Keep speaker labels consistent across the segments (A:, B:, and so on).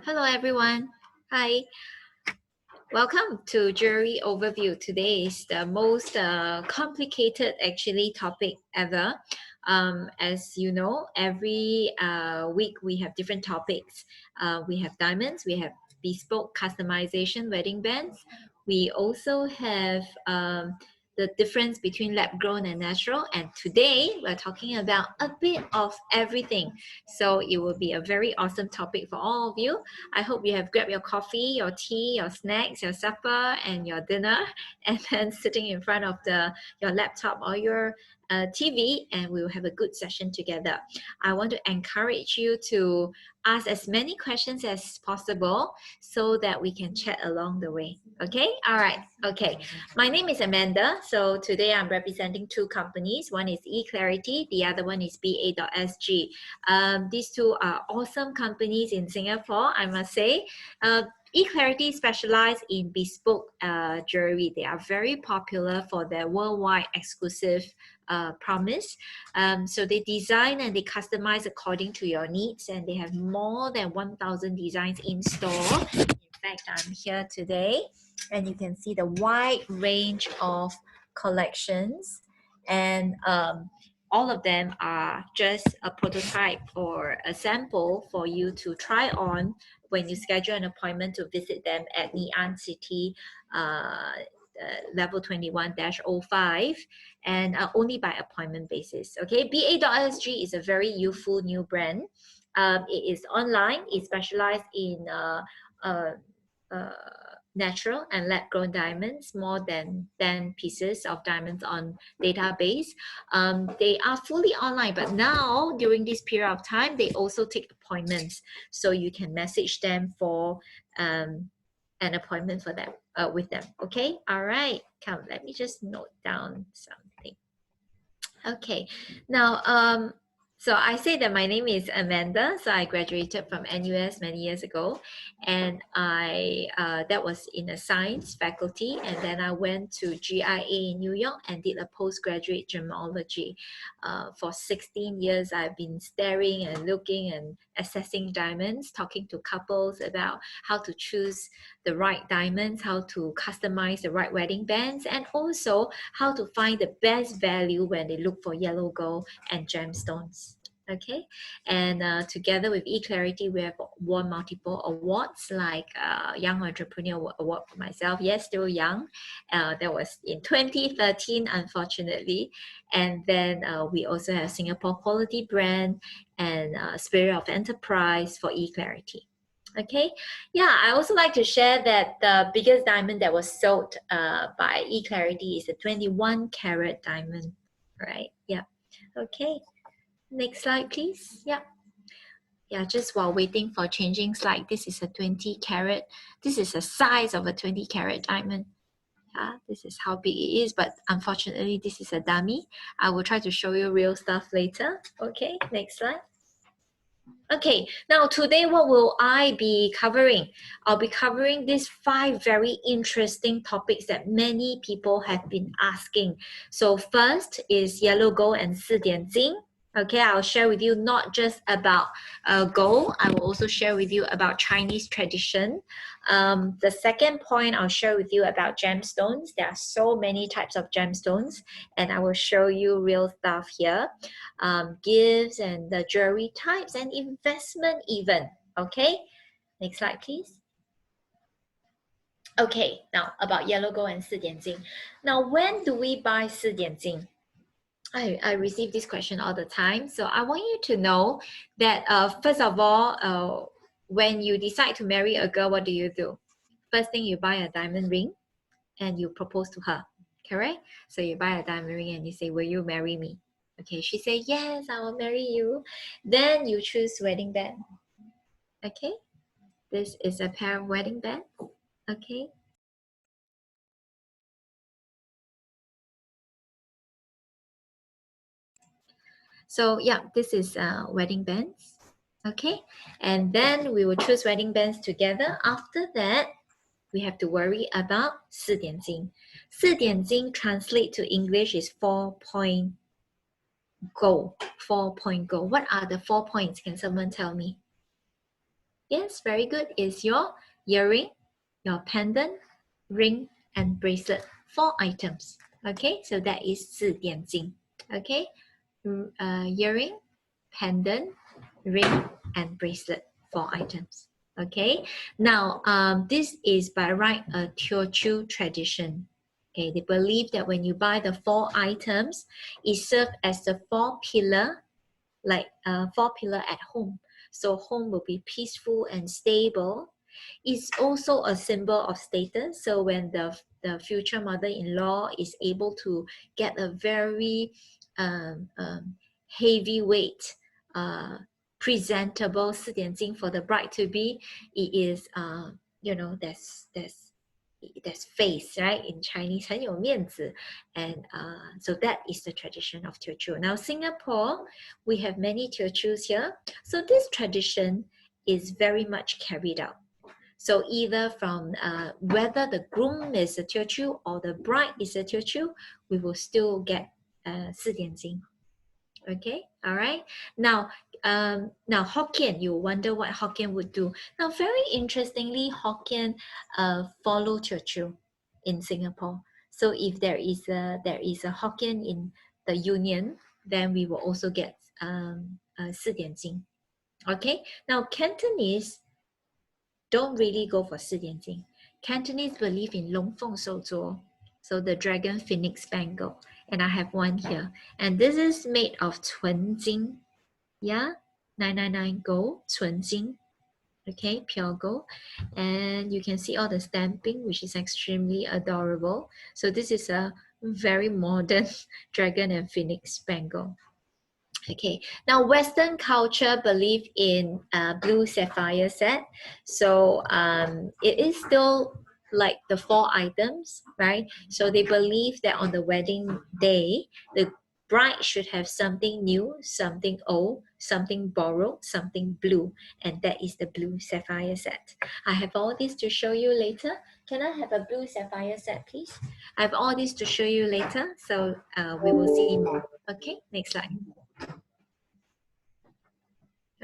A: Hello everyone. Hi. Welcome to Jewelry Overview. Today is the most complicated actually topic ever. As you know, every week we have different topics. We have diamonds, we have bespoke customization wedding bands. We also have the difference between lab grown and natural. And today we're talking about a bit of everything. So it will be a very awesome topic for all of you. I hope you have grabbed your coffee, your tea, your snacks, your supper, and your dinner, and then sitting in front of your laptop or your TV, and we will have a good session together. I want to encourage you to ask as many questions as possible so that we can chat along the way. Okay? All right. Okay. My name is Amanda. So today I'm representing two companies. One is eClarity, the other one is BA.SG. These two are awesome companies in Singapore, I must say. eClarity specialize in bespoke jewelry. They are very popular for their worldwide exclusive promise. So they design and they customize according to your needs, and they have more than 1,000 designs in store. In fact, I'm here today and you can see the wide range of collections, and all of them are just a prototype or a sample for you to try on when you schedule an appointment to visit them at Ngee Ann City level 21-05, and only by appointment basis. Okay, BA.SG is a very youthful new brand. It is online. It specializes in natural and lab grown diamonds, more than 10 pieces of diamonds on database. They are fully online, but now during this period of time, they also take appointments. So you can message them for an appointment for them with them. Okay, all right. Come, let me just note down something. Okay, now so I say that my name is Amanda. So I graduated from NUS many years ago, and I that was in a science faculty, and then I went to GIA in New York and did a postgraduate gemology. For 16 years, I've been staring and looking and assessing diamonds, talking to couples about how to choose the right diamonds, how to customize the right wedding bands, and also how to find the best value when they look for yellow gold and gemstones. Okay, and together with eClarity, we have won multiple awards like Young Entrepreneur Award for myself. Yes, still young. That was in 2013, unfortunately. And then we also have Singapore Quality Brand and Spirit of Enterprise for eClarity. Okay, yeah, I also like to share that the biggest diamond that was sold by eClarity is a 21 carat diamond, right? Yeah. Okay, next slide, please. Yeah. Yeah, just while waiting for changing slide, this is a 20 carat. This is the size of a 20 carat diamond. Yeah, this is how big it is, but unfortunately, this is a dummy. I will try to show you real stuff later. Okay, next slide. Okay, now today what will I be covering? I'll be covering these 5 very interesting topics that many people have been asking. So first is yellow gold and 4点金. Okay, I'll share with you not just about gold, I will also share with you about Chinese tradition. The second point I'll share with you about gemstones. There are so many types of gemstones, and I will show you real stuff here. Gifts and the jewelry types and investment even. Okay, next slide please. Okay, now about yellow gold and 4点金. Now when do we buy 4点金? I receive this question all the time. So I want you to know that first of all, when you decide to marry a girl, what do? First thing, you buy a diamond ring and you propose to her, correct? So you buy a diamond ring and you say, will you marry me? Okay, she say, yes, I will marry you. Then you choose wedding band. Okay, this is a pair of wedding band. Okay. So yeah, this is wedding bands. Okay, and then we will choose wedding bands together. After that, we have to worry about 4点金. 4点金 translate to English is 4-point gold. 4-point gold. What are the 4 points? Can someone tell me? Yes, very good. Is your earring, your pendant, ring, and bracelet. 4 items. Okay, so that is 四点金. Okay, earring, pendant, ring, and bracelet. 4 items. Okay, now this is by right a Teochew tradition. Okay, they believe that when you buy the 4 items, it serves as the 4 pillar, like 4 pillar at home. So home will be peaceful and stable. It's also a symbol of status. So when the future mother-in-law is able to get a very heavyweight, presentable 四点金 for the bride to be, it is you know, there's face, right? In Chinese, 很有面子. And so that is the tradition of Teochew. Now Singapore, we have many Teochews here. So this tradition is very much carried out. So either from whether the groom is a Teochew or the bride is a Teochew, we will still get 四点金. Okay, all right. Now Hokkien, you wonder what Hokkien would do. Now, very interestingly, Hokkien follow Teochew in Singapore. So if there is a Hokkien in the union, then we will also get 四点金. Okay. Now Cantonese don't really go for 四点金. Cantonese believe in 龙凤手镯, so the dragon phoenix bangle. And I have one here. And this is made of 纯金. Yeah, 999 gold, 纯金. Okay, pure gold. And you can see all the stamping, which is extremely adorable. So this is a very modern dragon and phoenix bangle. Okay, now Western culture believe in blue sapphire set. So it is still like the 4 items, right? So they believe that on the wedding day, the bride should have something new, something old, something borrowed, something blue, and that is the blue sapphire set. I have all this to show you later. Can I have a blue sapphire set, please? I have all this to show you later, so we will see more. Okay, next slide.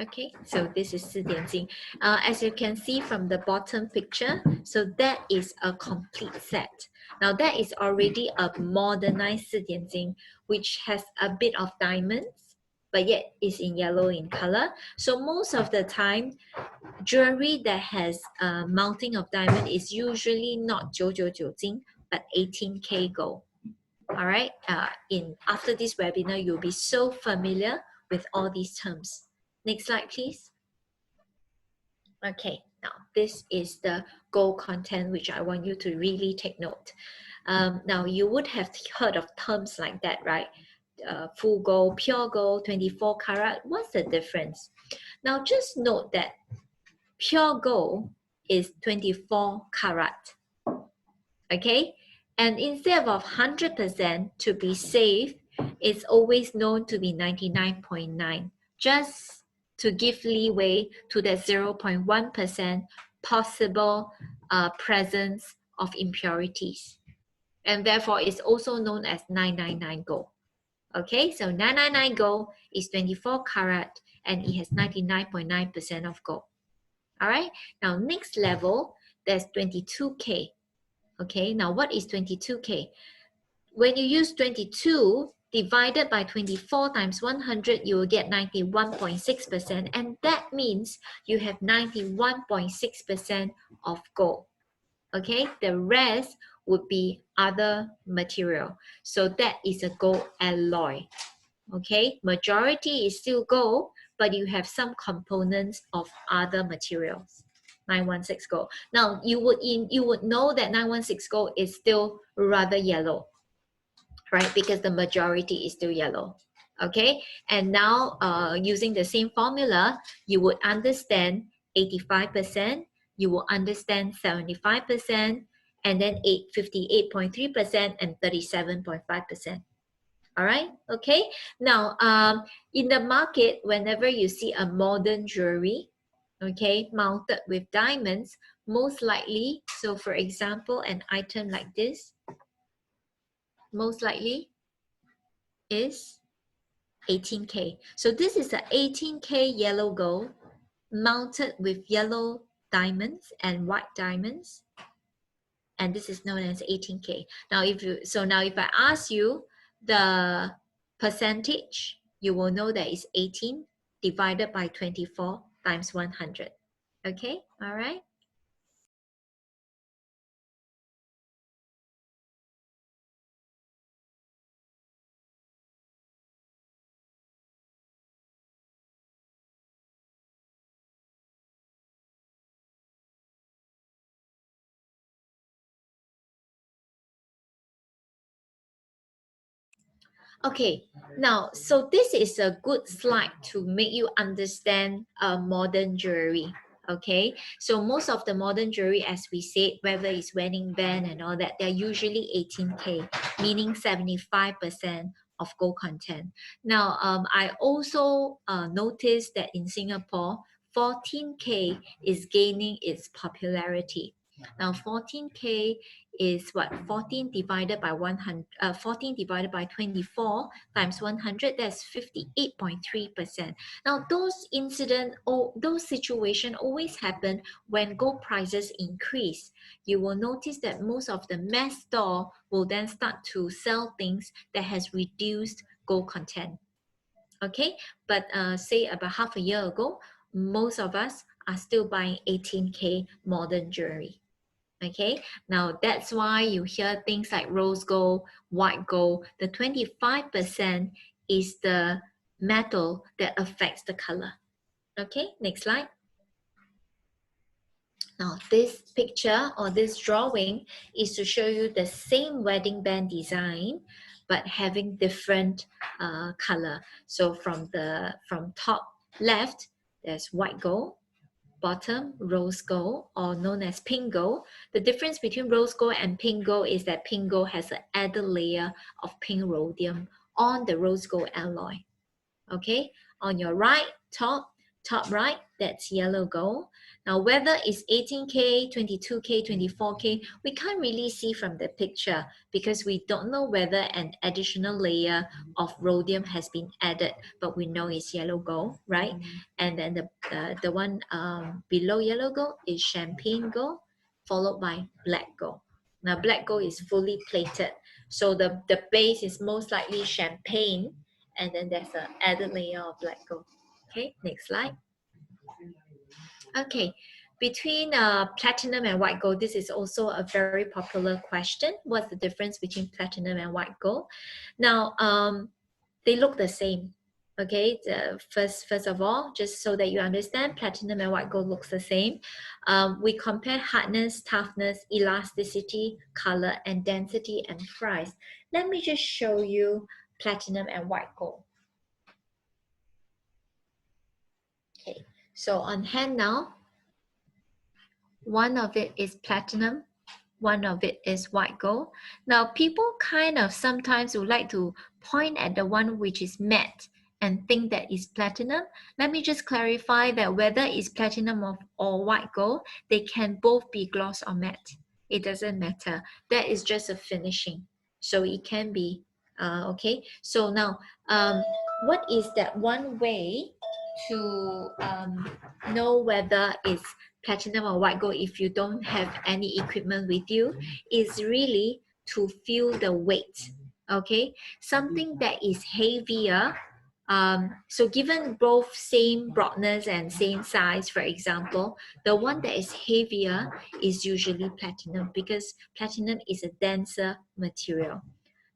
A: Okay, so this is 四点金. As you can see from the bottom picture, so that is a complete set. Now that is already a modernized 四点金, which has a bit of diamonds, but yet is in yellow in color. So most of the time, jewelry that has a mounting of diamond is usually not 999金, but 18K gold. All right, after this webinar, you'll be so familiar with all these terms. Next slide, please. Okay, now this is the gold content, which I want you to really take note. Now you would have heard of terms like that, right? Full gold, pure gold, 24 karat. What's the difference? Now just note that pure gold is 24 karat. Okay, and instead of 100% to be safe, it's always known to be 99.9. Just to give leeway to the 0.1% possible presence of impurities. And therefore, it's also known as 999 gold. Okay, so 999 gold is 24 karat and it has 99.9% of gold. All right, now next level, there's 22K. Okay, now what is 22K? When you use 22, divided by 24 times 100, you will get 91.6%. And that means you have 91.6% of gold. Okay, the rest would be other material. So that is a gold alloy. Okay, majority is still gold, but you have some components of other materials. 916 gold. Now you would know that 916 gold is still rather yellow, right? Because the majority is still yellow. Okay, and now using the same formula, you would understand 85%, you will understand 75%, and then 58.3% and 37.5%. All right, okay. Now, in the market, whenever you see a modern jewelry, okay, mounted with diamonds, most likely, so for example, an item like this, most likely is 18K. So this is a 18K yellow gold mounted with yellow diamonds and white diamonds, and this is known as 18K. Now if I ask you the percentage, you will know that it's 18 divided by 24 times 100. Okay, all right. Okay, now, so this is a good slide to make you understand modern jewelry. Okay, so most of the modern jewelry, as we said, whether it's wedding band and all that, they're usually 18K, meaning 75% of gold content. Now, I also noticed that in Singapore, 14K is gaining its popularity. Now, 14K is what? 14 divided by 100, 14 divided by 24 times 100, that's 58.3%. Now, those incident or those situations always happen when gold prices increase. You will notice that most of the mass store will then start to sell things that has reduced gold content. Okay, but say about half a year ago, most of us are still buying 18K modern jewelry. Okay, now that's why you hear things like rose gold, white gold. The 25% is the metal that affects the color. Okay, next slide. Now this picture or this drawing is to show you the same wedding band design but having different color. So from top left, there's white gold, bottom rose gold, or known as pink gold. The difference between rose gold and pink gold is that pink gold has an added layer of pink rhodium on the rose gold alloy. Okay, on your right, top right, that's yellow gold. Now whether it's 18K, 22K, 24K, we can't really see from the picture because we don't know whether an additional layer of rhodium has been added, but we know it's yellow gold, right? And then the one below yellow gold is champagne gold, followed by black gold. Now black gold is fully plated, so the base is most likely champagne, and then there's an added layer of black gold. Okay, next slide. Okay, between platinum and white gold, this is also a very popular question. What's the difference between platinum and white gold? Now, they look the same. Okay, first of all, just so that you understand, platinum and white gold looks the same. We compare hardness, toughness, elasticity, color, and density and price. Let me just show you platinum and white gold. Okay, so on hand now, one of it is platinum, one of it is white gold. Now, people kind of sometimes would like to point at the one which is matte and think that is platinum. Let me just clarify that whether it's platinum or white gold, they can both be gloss or matte. It doesn't matter. That is just a finishing. So it can be, okay. So now, what is that one way to know whether it's platinum or white gold if you don't have any equipment with you is really to feel the weight. Okay, something that is heavier, so given both same broadness and same size, for example, the one that is heavier is usually platinum because platinum is a denser material.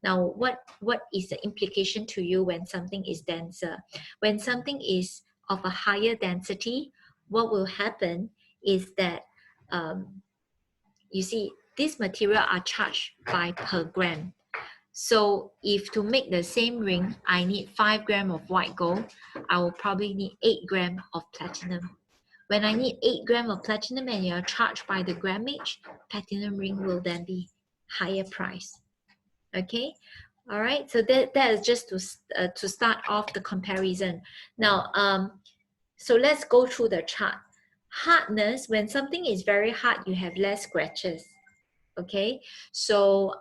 A: Now, what is the implication to you when something is denser? When something is of a higher density, what will happen is that you see these material are charged by per gram. So if to make the same ring, I need 5 grams of white gold, I will probably need 8 grams of platinum. When I need 8 grams of platinum and you're charged by the grammage, platinum ring will then be higher price. Okay, all right. So that is just to start off the comparison. Now, so let's go through the chart. Hardness, when something is very hard, you have less scratches. Okay, so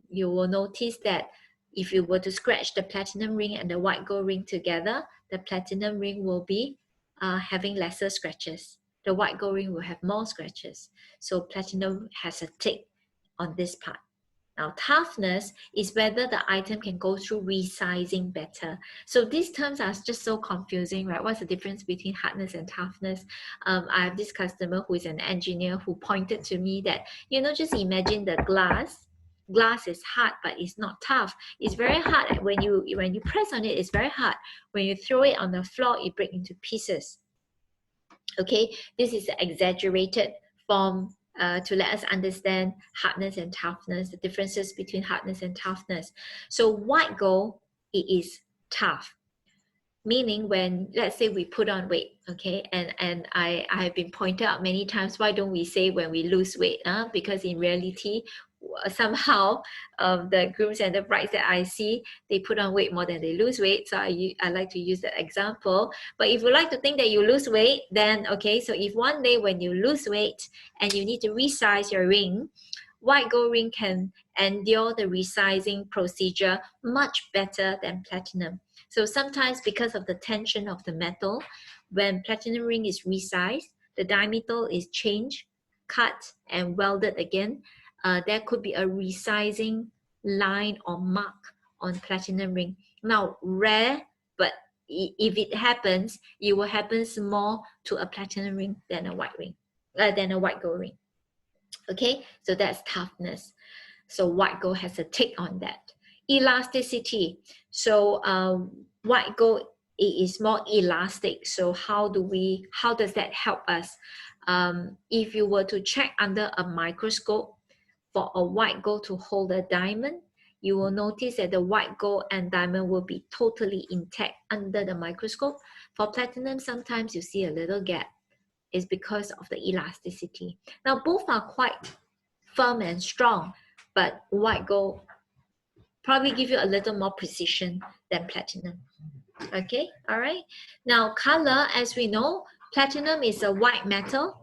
A: you will notice that if you were to scratch the platinum ring and the white gold ring together, the platinum ring will be having lesser scratches. The white gold ring will have more scratches. So platinum has a tick on this part. Now, toughness is whether the item can go through resizing better. So these terms are just so confusing, right? What's the difference between hardness and toughness? I have this customer who is an engineer who pointed to me that, you know, just imagine the glass. Glass is hard, but it's not tough. It's very hard. When you press on it, it's very hard. When you throw it on the floor, it breaks into pieces. Okay, this is an exaggerated form to let us understand hardness and toughness, the differences between hardness and toughness. So white gold, it is tough. Meaning when, let's say we put on weight, okay, and I have been pointed out many times, why don't we say when we lose weight? Because in reality, somehow the grooms and the brides that I see, they put on weight more than they lose weight. So I like to use that example. But if you like to think that you lose weight, then okay, so if one day when you lose weight and you need to resize your ring, white gold ring can endure the resizing procedure much better than platinum. So sometimes because of the tension of the metal, when platinum ring is resized, the diameter is changed, cut, and welded again. There could be a resizing line or mark on platinum ring. Now, rare, but if it happens, it will happen more to a platinum ring than a white ring, than a white gold ring. Okay, so that's toughness. So white gold has a tick on that. Elasticity. So white gold, it is more elastic. So how does that help us? If you were to check under a microscope for a white gold to hold a diamond, you will notice that the white gold and diamond will be totally intact under the microscope. For platinum, sometimes you see a little gap. It's because of the elasticity. Now, both are quite firm and strong, but white gold probably give you a little more precision than platinum. Okay, all right. Now, color, as we know, platinum is a white metal.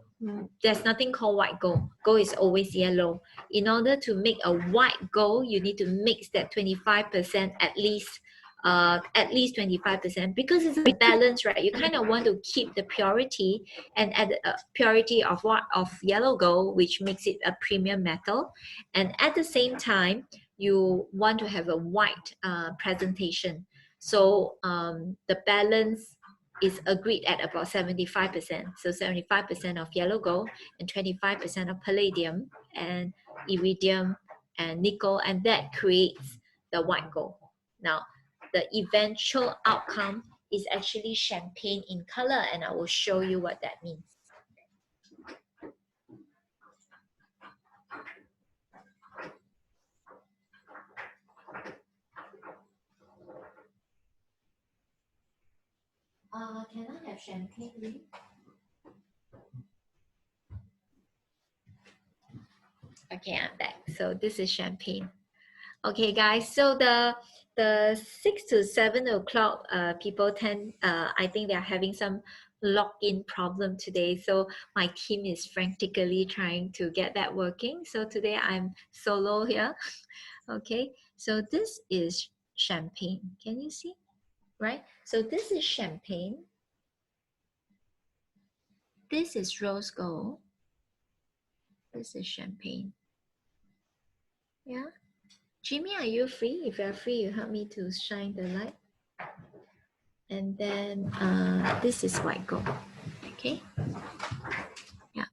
A: There's nothing called white gold. Gold is always yellow. In order to make a white gold, you need to mix that 25% at least 25%, because it's a balance, right? You kind of want to keep the purity and add purity of yellow gold, which makes it a premium metal, and at the same time you want to have a white presentation. So the balance is agreed at about 75%. So 75% of yellow gold and 25% of palladium and iridium and nickel, and that creates the white gold. Now, the eventual outcome is actually champagne in color, and I will show you what that means. Can I have champagne, please? Okay, I'm back. So this is champagne. Okay, guys. So the 6 to 7 o'clock people tend, I think they are having some login problem today. So my team is frantically trying to get that working. So today I'm solo here. Okay, so this is champagne. Can you see? Right? So this is champagne. This is rose gold. This is champagne. Yeah. Jimmy, are you free? If you're free, you help me to shine the light. And then this is white gold. Okay. Yeah.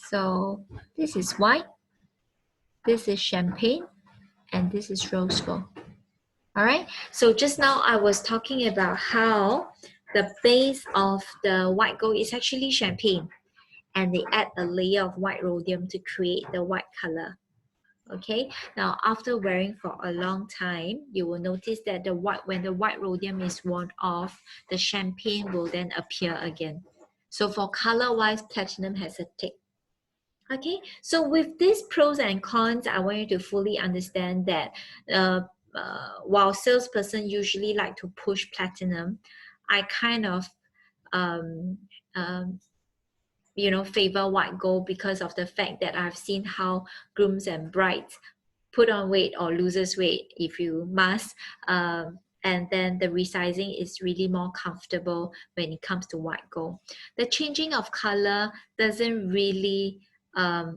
A: So this is white. This is champagne. And this is rose gold. All right. So just now I was talking about how the base of the white gold is actually champagne. And they add a layer of white rhodium to create the white color. Okay, now after wearing for a long time, you will notice that when the white rhodium is worn off, the champagne will then appear again. So for color wise, platinum has a tick. Okay, so with these pros and cons, I want you to fully understand that while salesperson usually like to push platinum, I kind of favor white gold because of the fact that I've seen how grooms and brides put on weight or loses weight, if you must, and then the resizing is really more comfortable when it comes to white gold. The changing of color doesn't really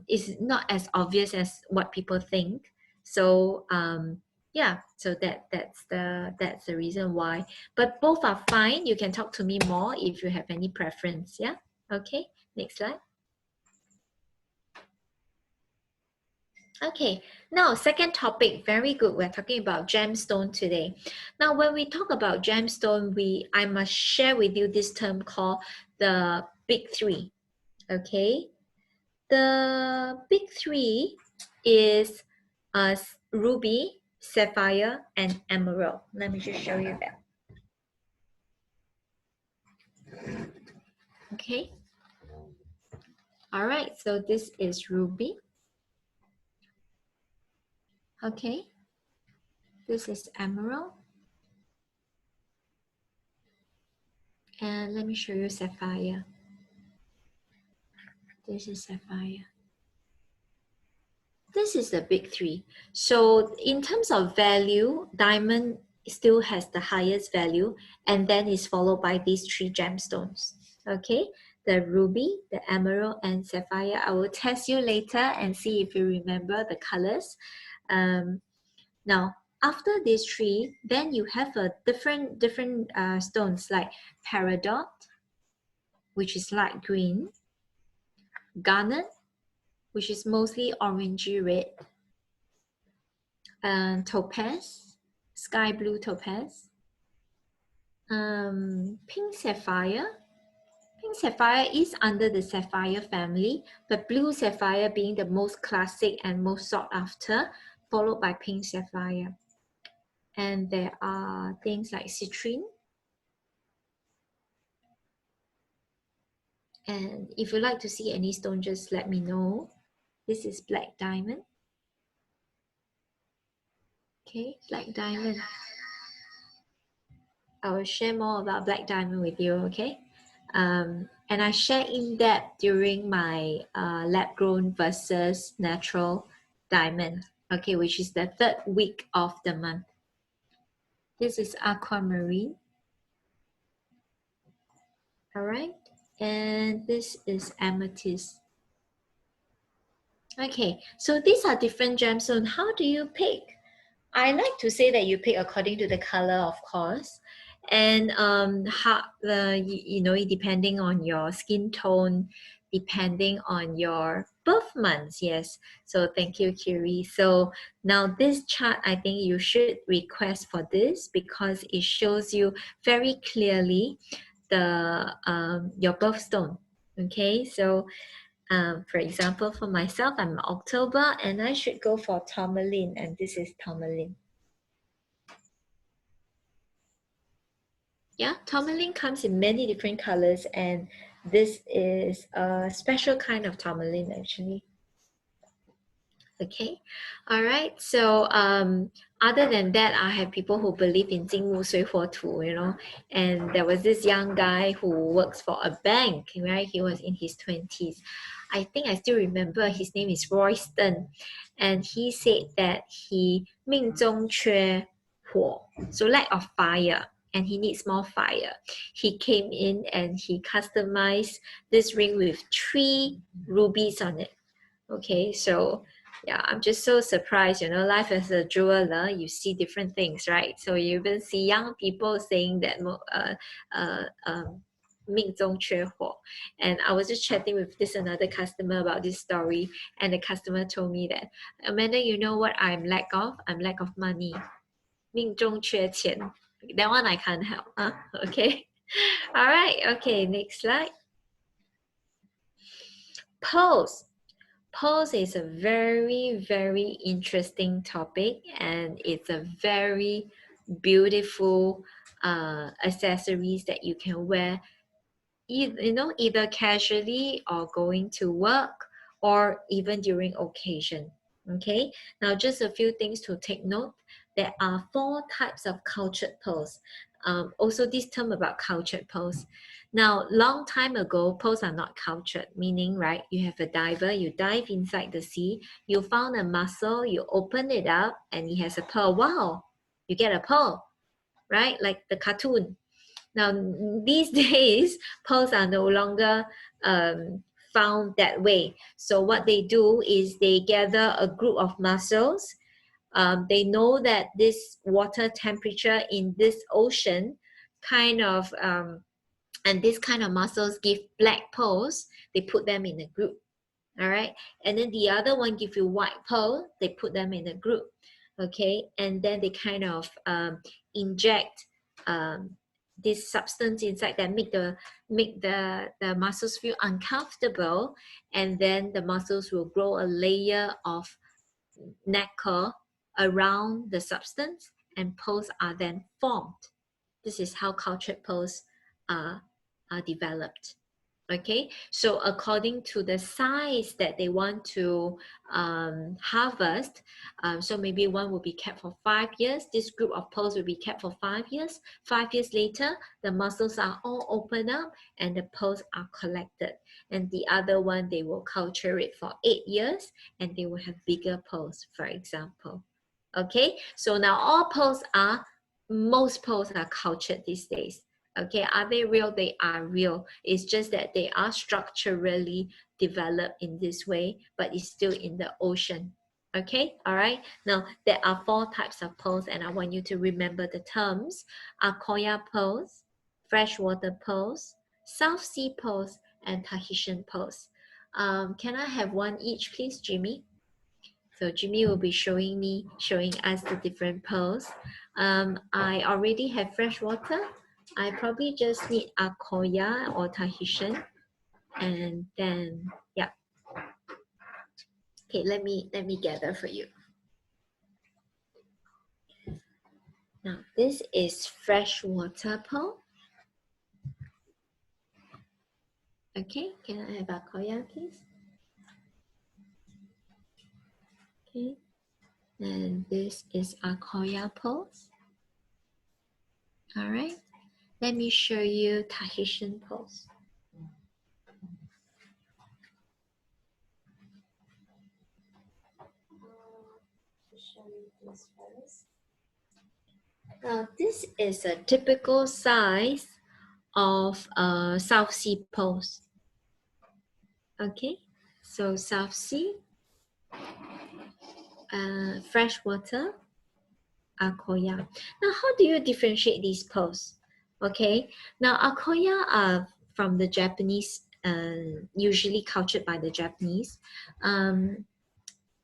A: is not as obvious as what people think. So yeah, so that's the reason why. But both are fine. You can talk to me more if you have any preference. Yeah. Okay. Next slide. Okay, now second topic, very good. We're talking about gemstone today. Now, when we talk about gemstone, I must share with you this term called the big three. Okay, the big three is ruby, sapphire, and emerald. Let me just show you that. Okay. All right, so this is ruby. Okay. This is emerald. And let me show you sapphire. This is sapphire. This is the big three. So in terms of value, diamond still has the highest value, and then is followed by these three gemstones. Okay, the ruby, the emerald, and sapphire. I will test you later and see if you remember the colors. Now, after these three, then you have a different stones like peridot, which is light green, garnet, which is mostly orangey red, topaz, sky blue topaz, pink sapphire. Pink sapphire is under the sapphire family, but blue sapphire being the most classic and most sought after, followed by pink sapphire. And there are things like citrine. And if you'd like to see any stone, just let me know. This is black diamond. Okay, black diamond. I will share more about black diamond with you, okay? And I share in depth during my lab grown versus natural diamond, okay, which is the third week of the month. This is aquamarine. All right, and this is amethyst. Okay, so these are different gemstones. How do you pick? I like to say that you pick according to the color, of course, and how depending on your skin tone, depending on your birth months. Yes. So thank you, Kiri. So now this chart, I think you should request for this because it shows you very clearly the your birthstone. Okay. So for example, for myself, I'm October and I should go for tourmaline, and this is tourmaline. Yeah, tourmaline comes in many different colors, and this is a special kind of tourmaline actually. Okay, all right. So other than that, I have people who believe in 金木水火土, and there was this young guy who works for a bank, right? He was in his 20s. I think I still remember his name is Royston, and he said that he 命中缺火, so lack of fire, and he needs more fire. He came in and he customized this ring with 3 rubies on it. Okay, so yeah, I'm just so surprised, life as a jeweler, you see different things, right? So you even see young people saying that 命中缺火. And I was just chatting with another customer about this story, and the customer told me that, Amanda, you know what I'm lack of? I'm lack of money. 命中缺钱. That one I can't help. Huh? Okay. All right. Okay. Next slide. Pose. Pose is a very, very interesting topic, and it's a very beautiful accessories that you can wear, either casually or going to work, or even during occasion. Okay, now just a few things to take note. There are 4 types of cultured pose. Also this term about cultured pose. Now, long time ago, pose are not cultured, meaning, right, you have a diver, you dive inside the sea, you found a mussel, you open it up, and it has a pearl. Wow, you get a pearl. right? Like the cartoon. Now, these days, pearls are no longer found that way. So what they do is they gather a group of mussels. They know that this water temperature in this ocean kind of, and this kind of mussels give black pearls. They put them in a group. All right, and then the other one give you white pearl. They put them in a group. Okay, and then they kind of inject this substance inside that make the muscles feel uncomfortable, and then the muscles will grow a layer of nacre around the substance, and pearls are then formed. This is how cultured pearls are developed. Okay, so according to the size that they want to harvest, so maybe one will be kept for 5 years. This group of pearls will be kept for 5 years. 5 years later, the mussels are all opened up and the pearls are collected. And the other one, they will culture it for 8 years and they will have bigger pearls, for example. Okay, so now most pearls are cultured these days. Okay, are they real? They are real. It's just that they are structurally developed in this way, but it's still in the ocean. Okay, all right. Now, there are 4 types of pearls, and I want you to remember the terms. Akoya pearls, freshwater pearls, South Sea pearls, and Tahitian pearls. Can I have one each, please, Jimmy? So Jimmy will be showing us the different pearls. I already have freshwater. I probably just need Akoya or Tahitian, and then yeah. Okay, let me gather for you. Now this is freshwater pearl. Okay, can I have Akoya, please? Okay, and this is Akoya pearls. All right, let me show you Tahitian pearls. Now this is a typical size of South Sea pearls. Okay, so South Sea, freshwater, Akoya. Now, how do you differentiate these pearls? Okay, now Akoya are from the Japanese, usually cultured by the Japanese. I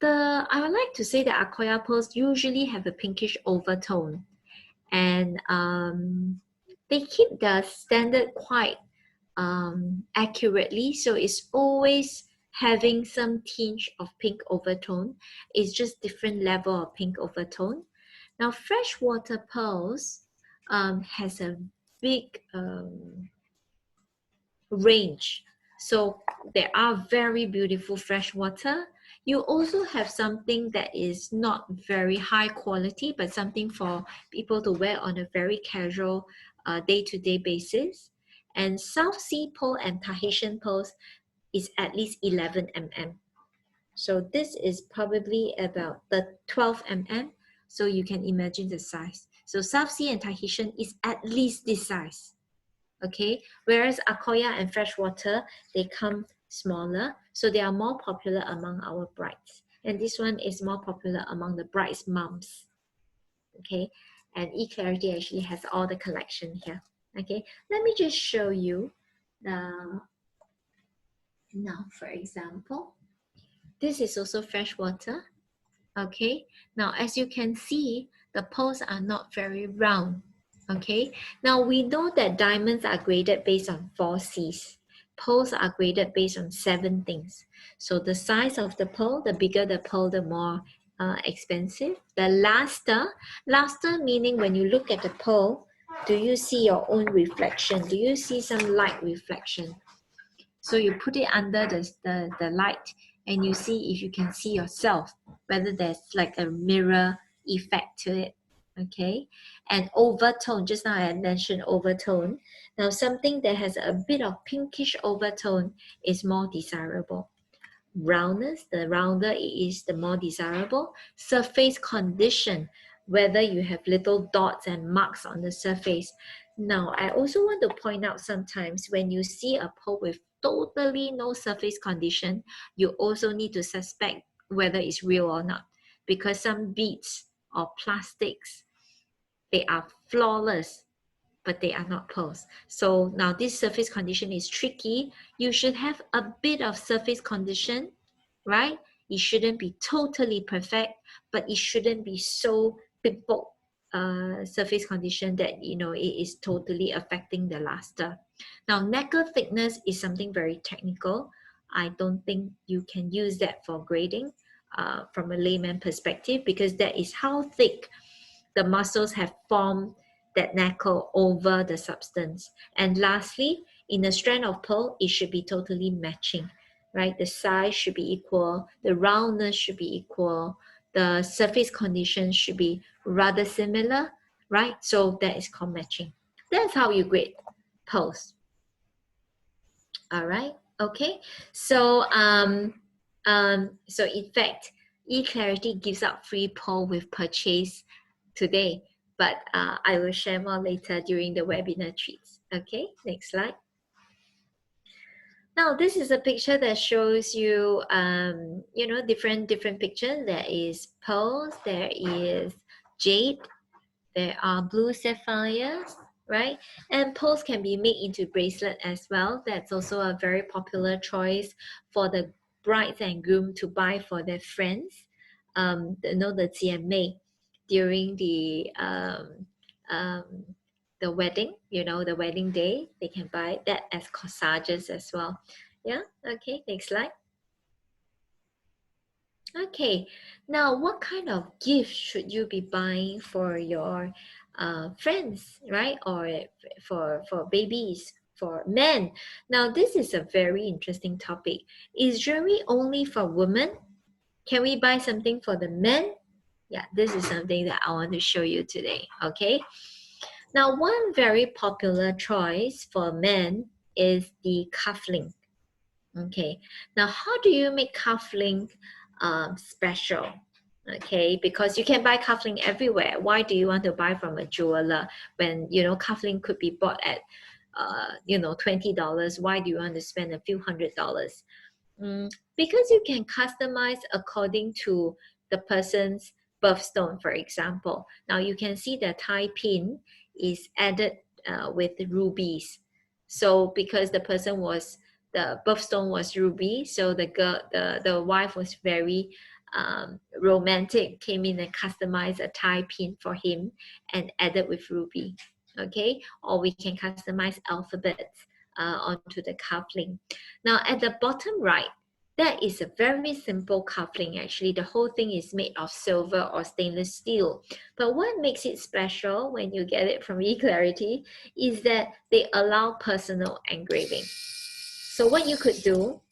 A: would like to say that Akoya pearls usually have a pinkish overtone, and they keep the standard quite accurately, so it's always having some tinge of pink overtone. It's just different level of pink overtone. Now freshwater pearls has a big range, so there are very beautiful freshwater. You also have something that is not very high quality, but something for people to wear on a very casual day-to-day basis. And South Sea pearl and Tahitian pearls is at least 11 mm. So this is probably about the 12 mm. So you can imagine the size. So South Sea and Tahitian is at least this size. Okay, whereas Akoya and freshwater, they come smaller. So they are more popular among our brides. And this one is more popular among the bride's moms. Okay, and eClarity actually has all the collection here. Okay, let me just show you the, now for example, this is also freshwater. Okay, now as you can see, the pearls are not very round. Okay, now we know that diamonds are graded based on 4 C's. Pearls are graded based on 7 things. So the size of the pearl, the bigger the pearl, the more expensive. The luster meaning when you look at the pearl, do you see your own reflection? Do you see some light reflection? So you put it under the light and you see if you can see yourself, whether there's like a mirror effect to it. Okay, and overtone, just now I mentioned overtone. Now something that has a bit of pinkish overtone is more desirable. Roundness, the rounder it is, the more desirable. Surface condition, whether you have little dots and marks on the surface. Now, I also want to point out sometimes when you see a pearl with totally no surface condition, you also need to suspect whether it's real or not, because some beads or plastics, they are flawless, but they are not pearls. So now this surface condition is tricky. You should have a bit of surface condition, right? It shouldn't be totally perfect, but it shouldn't be so pimpled surface condition that it is totally affecting the luster. Now, nacre thickness is something very technical. I don't think you can use that for grading from a layman perspective, because that is how thick the muscles have formed that nacre over the substance. And lastly, in a strand of pearl, it should be totally matching, right? The size should be equal, the roundness should be equal, the surface conditions should be rather similar, right? So that is called matching. That's how you grade pearls. All right, okay. So so in fact, eClarity gives out free pearl with purchase today, but I will share more later during the webinar treats. Okay, next slide. Now this is a picture that shows you different pictures. There is pearls, there is jade, there are blue sapphires, right? And pearls can be made into bracelet as well. That's also a very popular choice for the brides and groom to buy for their friends. The 姐妹 during the wedding, the wedding day, they can buy that as corsages as well. Yeah, okay, next slide. Okay, now what kind of gift should you be buying for your friends, right? Or for babies, for men? Now this is a very interesting topic. Is jewelry only for women? Can we buy something for the men? Yeah, this is something that I want to show you today, okay? Now, one very popular choice for men is the cufflink. Okay, now how do you make cufflink special? Okay, because you can buy cufflink everywhere. Why do you want to buy from a jeweler when cufflink could be bought at $20? Why do you want to spend a few $100s? Because you can customize according to the person's birthstone, for example. Now you can see the tie pin is added with rubies. So because the birthstone was ruby, so the wife was very romantic, came in and customized a tie pin for him and added with ruby. Okay, or we can customize alphabets onto the cufflink. Now at the bottom right, that is a very simple cufflink. Actually, the whole thing is made of silver or stainless steel. But what makes it special when you get it from eClarity is that they allow personal engraving. So what you could do,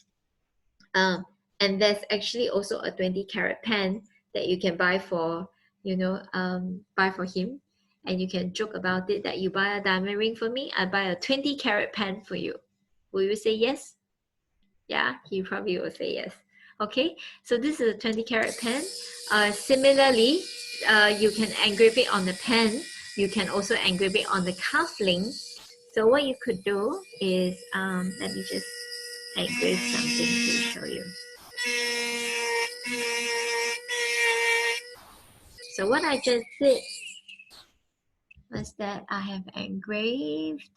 A: and there's actually also a 20 carat pen that you can buy for, buy for him. And you can joke about it that you buy a diamond ring for me, I buy a 20 carat pen for you. Will you say yes? Yeah, he probably will say yes. Okay, so this is a 20 carat pen. Similarly, you can engrave it on the pen. You can also engrave it on the cufflink. So what you could do is, let me just engrave something to show you. So what I just did was that I have engraved.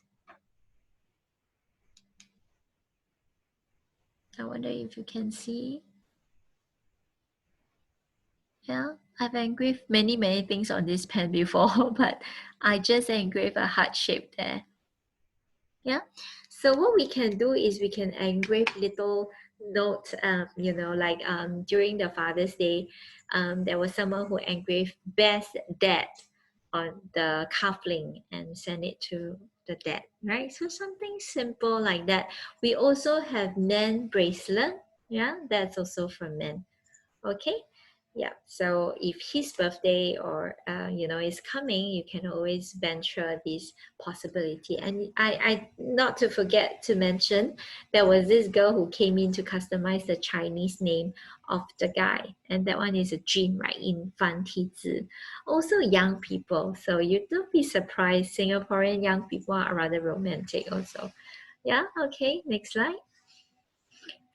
A: I wonder if you can see. Yeah, I've engraved many things on this pen before, but I just engraved a heart shape there. Yeah, so what we can do is we can engrave little notes, like during the Father's Day, there was someone who engraved best dad on the cufflink and send it to the dad, right? So something simple like that. We also have men bracelet. Yeah, that's also for men. Okay, Yeah, so if his birthday or is coming, you can always venture this possibility. And I not to forget to mention, there was this girl who came in to customize the Chinese name of the guy, and that one is a Jin, right, in Fan Ti Zi. Also young people, so you don't be surprised, Singaporean young people are rather romantic also. Yeah, okay, next slide.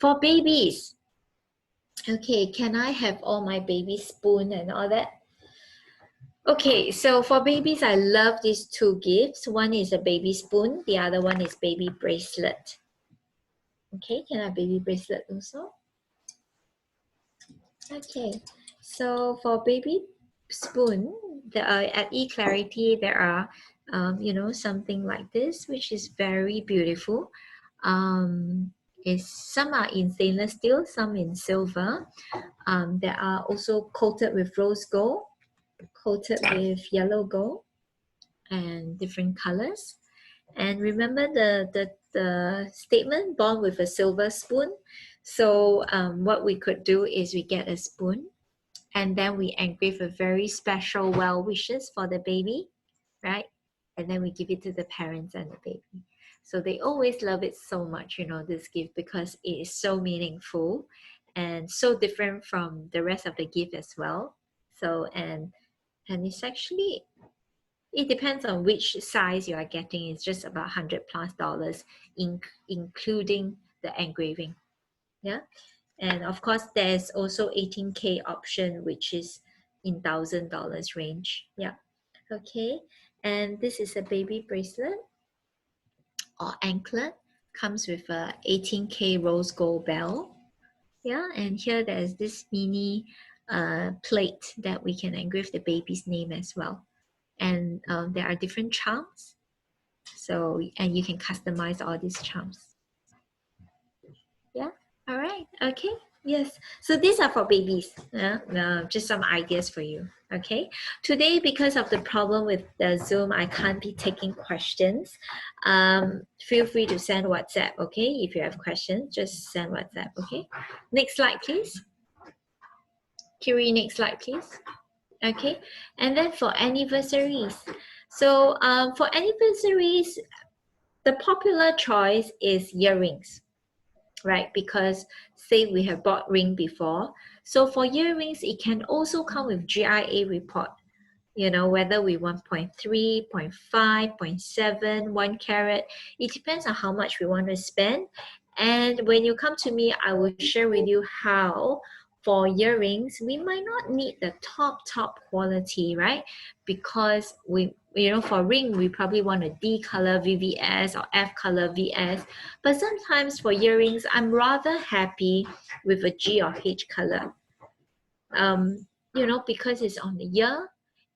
A: For babies, okay, can I have all my baby spoon and all that? Okay, so for babies, I love these two gifts. One is a baby spoon, the other one is baby bracelet. Okay, can I have baby bracelet also? Okay, so for baby spoon, at eClarity, there are, something like this, which is very beautiful. Some are in stainless steel, some in silver. There are also coated with rose gold, coated with yellow gold, and different colors. And remember the statement, born with a silver spoon. So what we could do is we get a spoon and then we engrave a very special well wishes for the baby, right? And then we give it to the parents and the baby. So they always love it so much, this gift, because it is so meaningful and so different from the rest of the gift as well. So and it's actually, it depends on which size you are getting. It's just about $100+, including the engraving. Yeah. And of course, there's also 18K option, which is in $1,000 range. Yeah. Okay. And this is a baby bracelet or anklet. Comes with a 18K rose gold bell. Yeah. And here there's this mini plate that we can engrave the baby's name as well. And there are different charms. So, and you can customize all these charms. Yeah. All right. Okay. Yes. So these are for babies. Just some ideas for you. Okay. Today, because of the problem with the Zoom, I can't be taking questions. Feel free to send WhatsApp. Okay. If you have questions, just send WhatsApp. Okay. Next slide, please. Kiri, next slide, please. Okay. And then for anniversaries. So for anniversaries, the popular choice is earrings, right? Because say we have bought ring before. So for earrings, it can also come with GIA report, whether we want 0.3, 0.5, 0.7, 1 carat. It depends on how much we want to spend. And when you come to me, I will share with you how for earrings, we might not need the top quality, right? Because for ring, we probably want a D color VVS or F color VS. But sometimes for earrings, I'm rather happy with a G or H color. Because it's on the ear,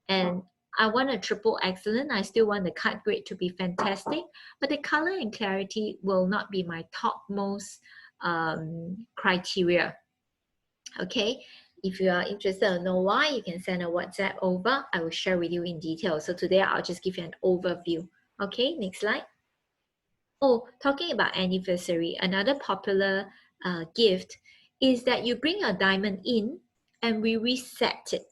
A: and I want a triple excellent. I still want the cut grade to be fantastic, but the color and clarity will not be my topmost criteria. Okay, if you are interested to know why, you can send a WhatsApp over. I will share with you in detail. So today I'll just give you an overview. Okay, next slide. Oh, talking about anniversary, another popular gift is that you bring a diamond in and we reset it.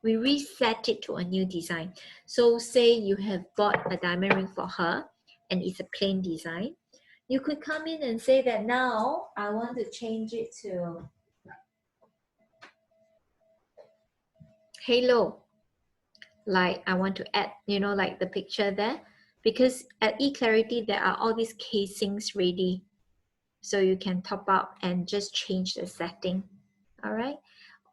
A: We reset it to a new design. So say you have bought a diamond ring for her and it's a plain design. You could come in and say that now I want to change it to halo. Like I want to add, like the picture there. Because at eClarity, there are all these casings ready. So you can top up and just change the setting. All right.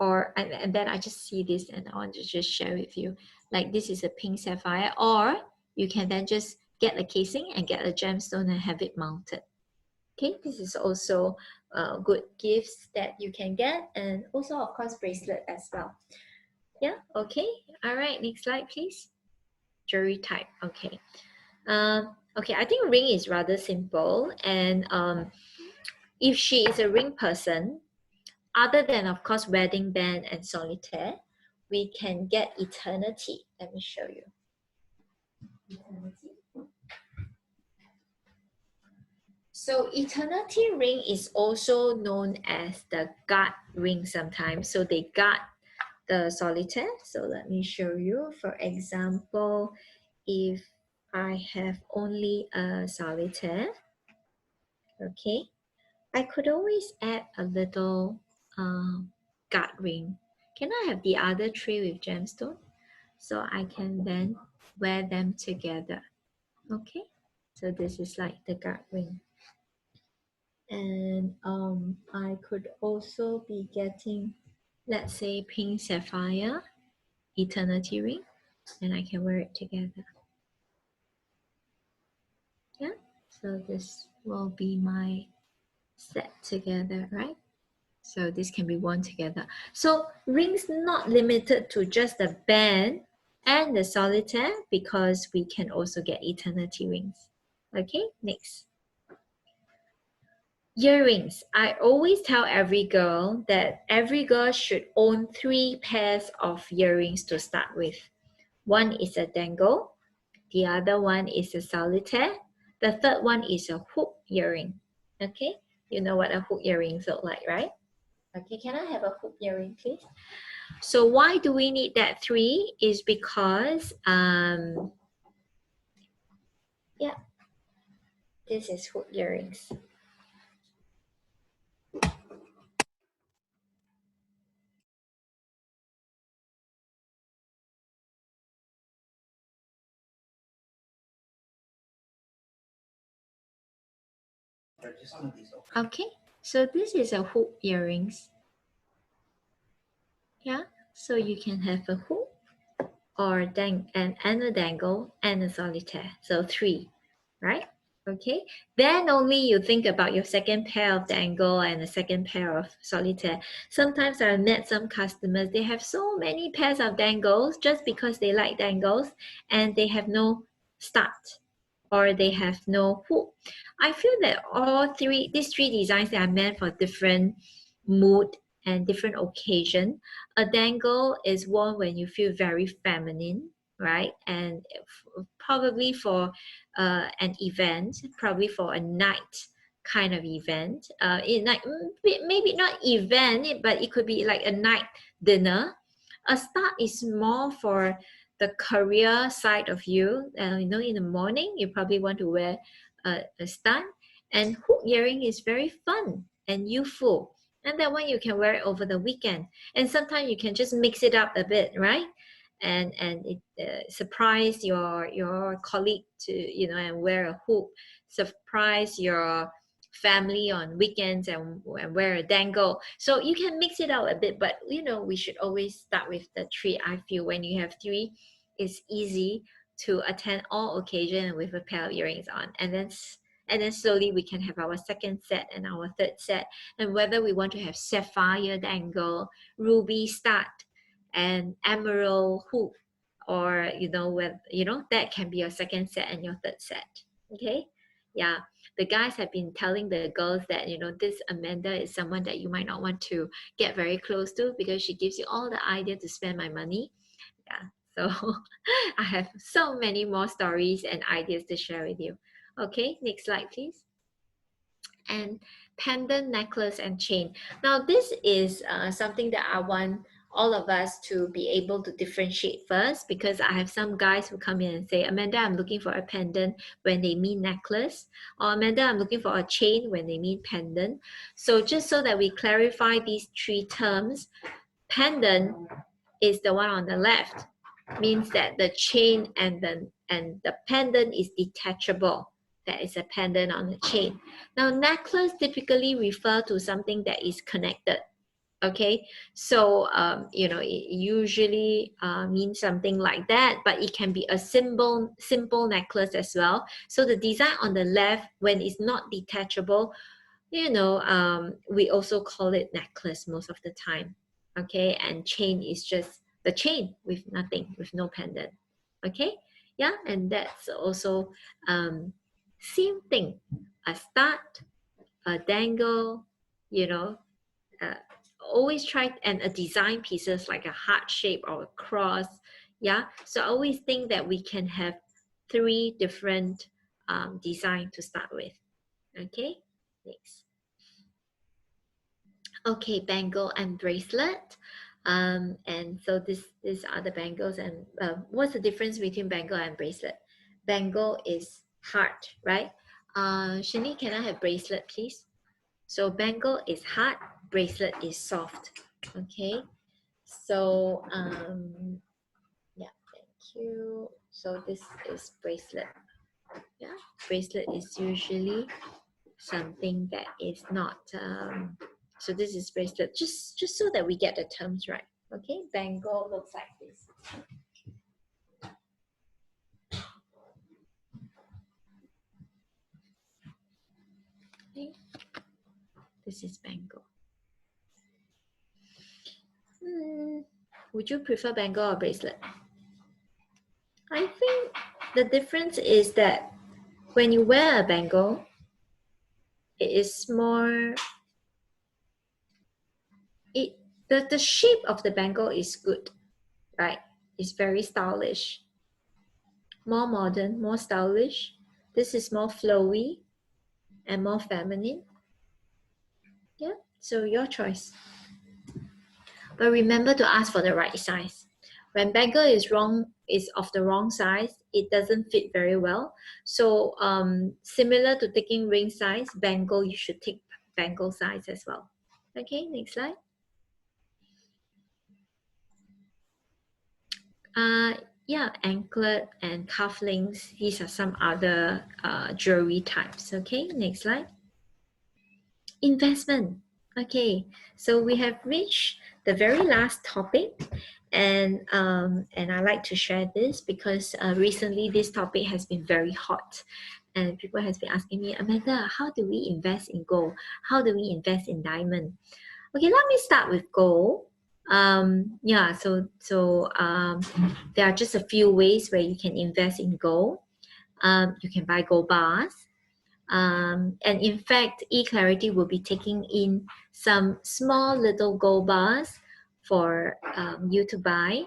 A: And then I just see this and I want to just share with you. Like this is a pink sapphire, or you can then just get a casing and get a gemstone and have it mounted. Okay, this is also good gifts that you can get, and also of course bracelet as well. Yeah, okay. All right, next slide please. Jewelry type. Okay. Okay, I think ring is rather simple, and if she is a ring person, other than of course wedding band and solitaire, we can get eternity. Let me show you. Eternity. So eternity ring is also known as the guard ring sometimes. So they guard the solitaire. So let me show you. For example, if I have only a solitaire, okay, I could always add a little guard ring. Can I have the other three with gemstone? So I can then wear them together. Okay, so this is like the guard ring. And I could also be getting, let's say, pink sapphire eternity ring, and I can wear it together. Yeah, so this will be my set together, right? So this can be worn together. So rings not limited to just the band and the solitaire, because we can also get eternity rings. Okay, next. Earrings. I always tell every girl that every girl should own 3 pairs of earrings to start with. One is a dangle, the other one is a solitaire, the third one is a hoop earring. Okay, you know what a hoop earrings look like, right? Okay, can I have a hoop earring, please? So why do we need that 3? Is because yeah, this is hoop earrings. Okay, so this is a hoop earrings. Yeah, so you can have a hoop or and a dangle and a solitaire. So 3, right? Okay, then only you think about your second pair of dangle and the second pair of solitaire. Sometimes I've met some customers, they have so many pairs of dangles just because they like dangles, and they have no stud or they have no hook. I feel that these three designs, they are meant for different mood and different occasion. A dangle is worn when you feel very feminine, right? And probably for an event, probably for a night kind of event. Maybe not event, but it could be like a night dinner. A stud is more for the career side of you. In the morning, you probably want to wear a stud. And hook earring is very fun and youthful. And that one you can wear it over the weekend. And sometimes you can just mix it up a bit, right? And it surprise your colleague to and wear a hoop. Surprise your family on weekends and wear a dangle. So you can mix it out a bit, but we should always start with the 3. I feel when you have 3, it's easy to attend all occasions with a pair of earrings on, and then slowly we can have our second set and our third set. And whether we want to have sapphire dangle, ruby stud, and emerald hoop, or that can be your second set and your third set. Okay, yeah. The guys have been telling the girls that this Amanda is someone that you might not want to get very close to, because she gives you all the idea to spend my money. Yeah, so I have so many more stories and ideas to share with you. Okay, next slide, please. And pendant, necklace, and chain. Now, this is something that I want all of us to be able to differentiate first, because I have some guys who come in and say, Amanda, I'm looking for a pendant, when they mean necklace, or Amanda, I'm looking for a chain, when they mean pendant. So just so that we clarify these 3 terms, pendant is the one on the left, means that the chain and the pendant is detachable. That is a pendant on the chain. Now, necklace typically refer to something that is connected. Okay, so it usually means something like that, but it can be a simple necklace as well. So the design on the left, when it's not detachable, we also call it necklace most of the time. Okay, and chain is just the chain with nothing, with no pendant. Okay, yeah, and that's also same thing. A stud, a dangle, uh, always try, and a design pieces like a heart shape or a cross. Yeah, so I always think that we can have 3 different design to start with. Okay, next. Okay, bangle and bracelet. And so these are the bangles. And what's the difference between bangle and bracelet? Bangle is hard, right? Shani, can I have bracelet, please? So bangle is hard, bracelet is soft. Okay. So yeah, thank you. So this is bracelet. Yeah, bracelet is usually something that is not. So this is bracelet. Just so that we get the terms right. Okay, bangle looks like this. Okay. This is bangle. Would you prefer bangle or bracelet? I think the difference is that when you wear a bangle, it is more, the shape of the bangle is good, right? It's very stylish, more modern, more stylish. This is more flowy and more feminine. Yeah, so your choice. But remember to ask for the right size. When bangle is of the wrong size, it doesn't fit very well. So similar to taking ring size, bangle, you should take bangle size as well. Okay, next slide. Yeah, anklet and cufflinks. These are some other jewelry types. Okay, next slide. Investment. Okay, so we have reached the very last topic, and I like to share this because recently this topic has been very hot, and people has been asking me, Amanda, how do we invest in gold? How do we invest in diamond? Okay, let me start with gold. Yeah, so there are just a few ways where you can invest in gold. You can buy gold bars. And in fact, eClarity will be taking in some small little gold bars for you to buy.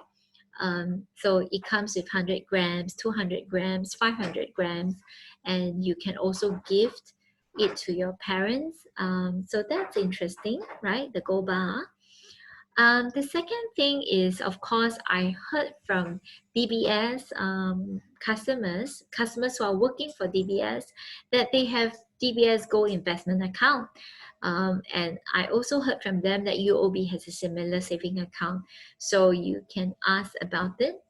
A: So it comes with 100 grams, 200 grams, 500 grams, and you can also gift it to your parents. So that's interesting, right? The gold bar. The second thing is, of course, I heard from DBS customers who are working for DBS, that they have DBS Gold Investment Account. And I also heard from them that UOB has a similar saving account. So you can ask about it.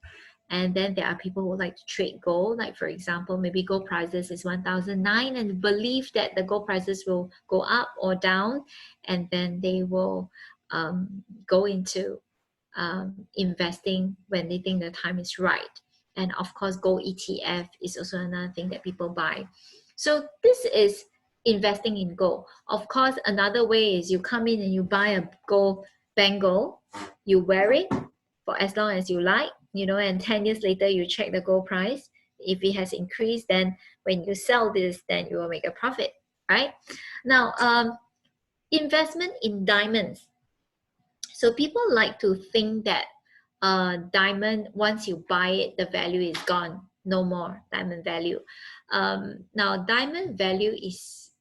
A: And then there are people who like to trade gold. Like for example, maybe gold prices is 1,009 and believe that the gold prices will go up or down. And then they will go into investing when they think the time is right. And of course, gold ETF is also another thing that people buy. So this is investing in gold. Of course, another way is you come in and you buy a gold bangle, you wear it for as long as you like, and 10 years later you check the gold price. If it has increased, then when you sell this, then you will make a profit, right? Now, investment in diamonds. So people like to think that diamond, once you buy it, the value is gone, no more diamond value. Now, diamond value is,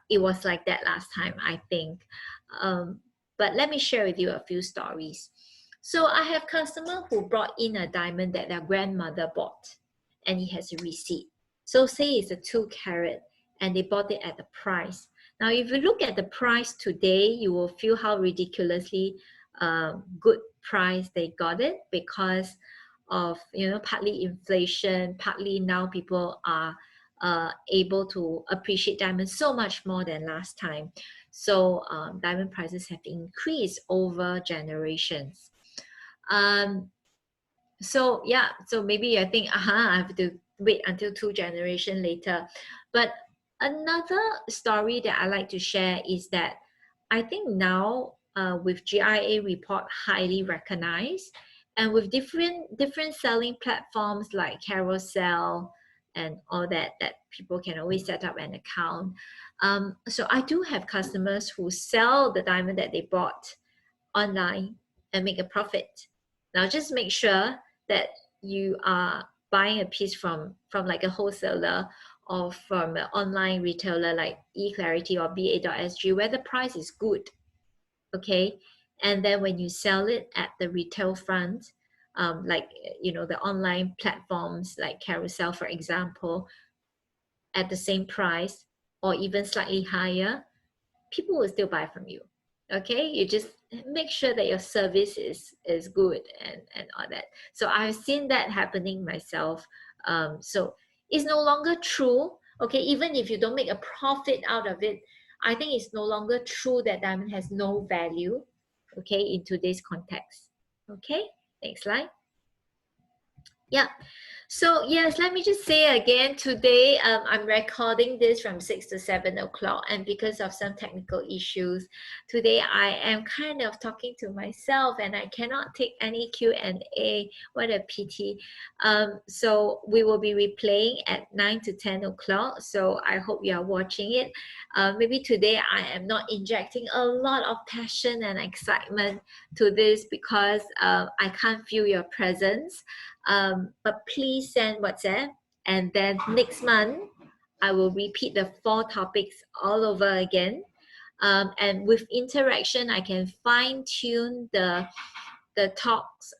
A: it was like that last time, I think. But let me share with you a few stories. So I have customer who brought in a diamond that their grandmother bought, and it has a receipt. So say it's a 2 carat, and they bought it at the price. Now, if you look at the price today, you will feel how ridiculously good price they got it, because of partly inflation, partly now people are able to appreciate diamonds so much more than last time. So diamond prices have increased over generations. So yeah, so maybe I think I have to wait until 2 generations later. But another story that I like to share is that I think now with GIA report highly recognized, and with different selling platforms like Carousel and all that people can always set up an account. So I do have customers who sell the diamond that they bought online and make a profit. Now just make sure that you are buying a piece from like a wholesaler or from an online retailer like eClarity or BA.SG, where the price is good. Okay, And then when you sell it at the retail front, like the online platforms like Carousel, for example, at the same price or even slightly higher, people will still buy from you. Okay, you just make sure that your service is good and all that. So I've seen that happening myself. So it's no longer true. Okay, even if you don't make a profit out of it, I think it's no longer true that diamond has no value. Okay, in today's context. Okay, next slide. Yeah. So yes, let me just say again, today I'm recording this from 6 to 7 o'clock, and because of some technical issues, today I am kind of talking to myself and I cannot take any Q&A. What a pity. So we will be replaying at 9 to 10 o'clock, so I hope you are watching it. Maybe today I am not injecting a lot of passion and excitement to this because I can't feel your presence. But please send WhatsApp, and then next month I will repeat the 4 topics all over again. And with interaction, I can fine tune the talks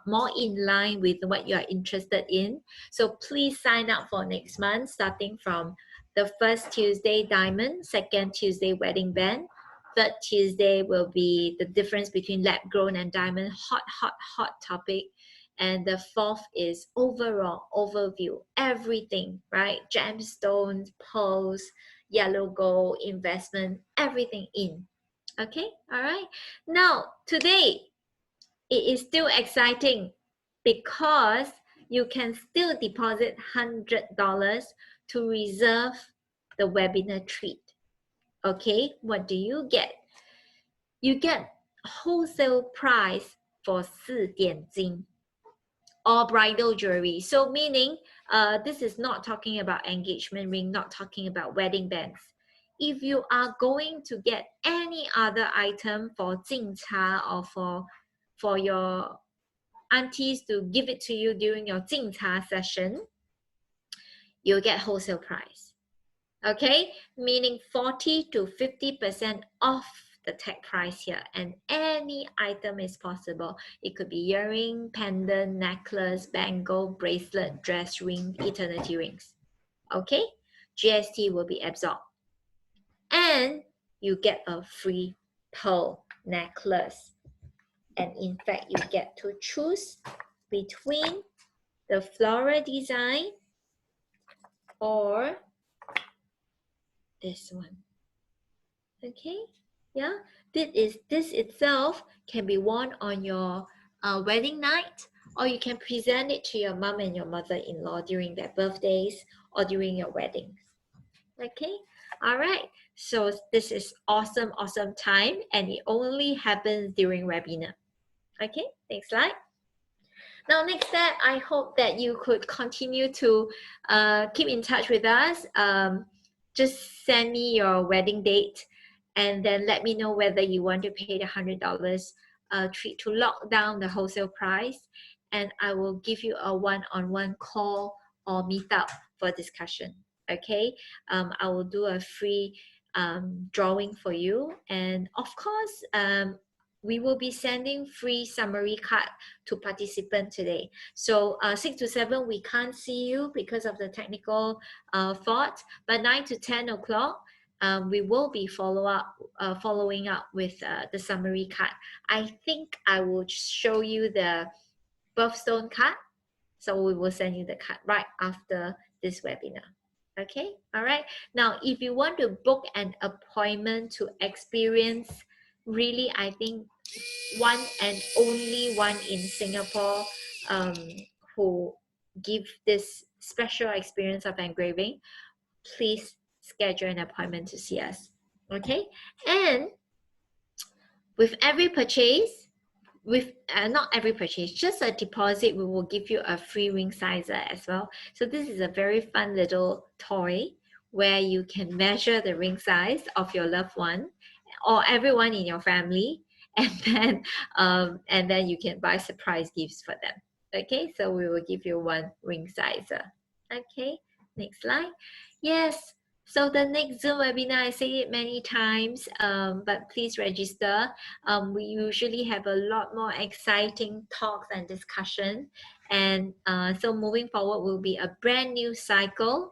A: more in line with what you are interested in. So please sign up for next month, starting from the first Tuesday, diamond, second Tuesday, wedding band. Third Tuesday will be the difference between lab grown and diamond, hot topic. And the fourth is overall overview, everything, right? Gemstones, pearls, yellow gold, investment, everything in. Okay, all right. Now, today, it is still exciting because you can still deposit $100 to reserve the webinar treat. Okay, what do you get? You get wholesale price for 4点金. Or bridal jewelry. So meaning, this is not talking about engagement ring, not talking about wedding bands. If you are going to get any other item for 敬茶 or for your aunties to give it to you during your 敬茶 session, you'll get wholesale price. Okay, meaning 40 to 50% off the tag price here, and any item is possible. It could be earring, pendant, necklace, bangle, bracelet, dress ring, eternity rings. Okay, GST will be absorbed, and you get a free pearl necklace. And in fact, you get to choose between the floral design or this one. Okay, yeah, this itself can be worn on your wedding night, or you can present it to your mom and your mother-in-law during their birthdays or during your weddings. Okay, all right, so this is awesome time, and it only happens during webinar. Okay, next slide. Now, next step, I hope that you could continue to keep in touch with us. Just send me your wedding date, and then let me know whether you want to pay the $100 treat to lock down the wholesale price, and I will give you a one-on-one call or meetup for discussion. Okay, I will do a free drawing for you, and of course, we will be sending free summary card to participant today. So 6 to 7, we can't see you because of the technical fault, but 9 to 10 o'clock, we will be following up with the summary card. I think I will show you the birthstone card. So we will send you the card right after this webinar. Okay, all right. Now, if you want to book an appointment to experience, really, I think one and only one in Singapore who give this special experience of engraving, please schedule an appointment to see us. Okay, and with every purchase, not every purchase, just a deposit, we will give you a free ring sizer as well. So this is a very fun little toy where you can measure the ring size of your loved one or everyone in your family, and then you can buy surprise gifts for them. Okay, so we will give you one ring sizer. Okay, next slide. Yes, So the next Zoom webinar, I say it many times, but please register. We usually have a lot more exciting talks and discussion. And so moving forward will be a brand new cycle.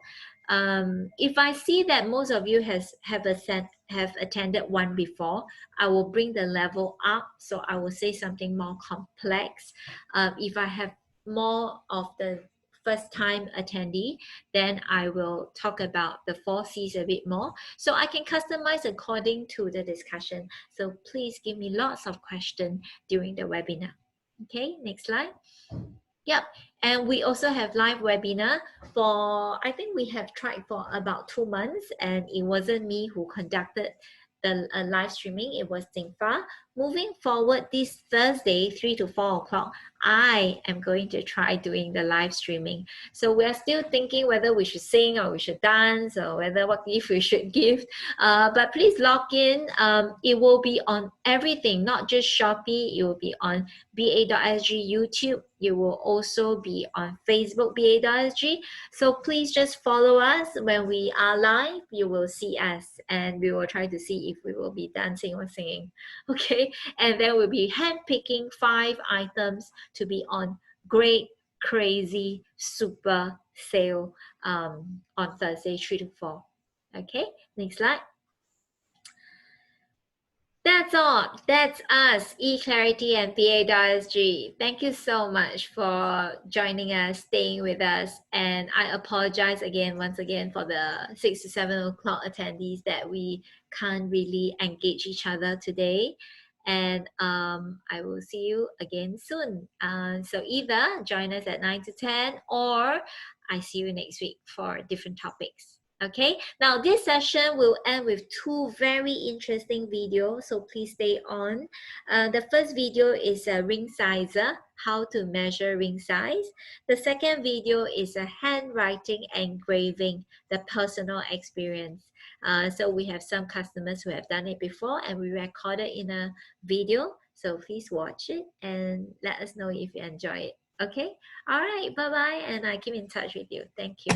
A: If I see that most of you have attended one before, I will bring the level up. So I will say something more complex. If I have more of the first time attendee, then I will talk about the 4Cs a bit more. So I can customize according to the discussion. So please give me lots of questions during the webinar. Okay, next slide. Yep, and we also have live webinar for, I think we have tried for about 2 months, and it wasn't me who conducted the live streaming, it was Tingfa. Moving forward this Thursday, 3 to 4 o'clock, I am going to try doing the live streaming. So we are still thinking whether we should sing or we should dance or whether what gift we should give. But please log in. It will be on everything, not just Shopee. It will be on ba.sg YouTube. You will also be on Facebook ba.sg. So please just follow us. When we are live, you will see us and we will try to see if we will be dancing or singing. Okay, and then we'll be handpicking 5 items to be on great, crazy, super sale on Thursday 3 to 4. Okay, next slide. That's all. That's us, eClarity and PA.SG. Thank you so much for joining us, staying with us. And I apologize once again, for the 6 to 7 o'clock attendees that we can't really engage each other today. And I will see you again soon. So either join us at 9 to 10 or I see you next week for different topics. Okay, now this session will end with 2 very interesting videos, so please stay on. The first video is a ring sizer, how to measure ring size. The second video is a handwriting engraving, the personal experience. So we have some customers who have done it before and we recorded in a video. So please watch it and let us know if you enjoy it. Okay, all right, bye-bye, and I keep in touch with you. Thank you.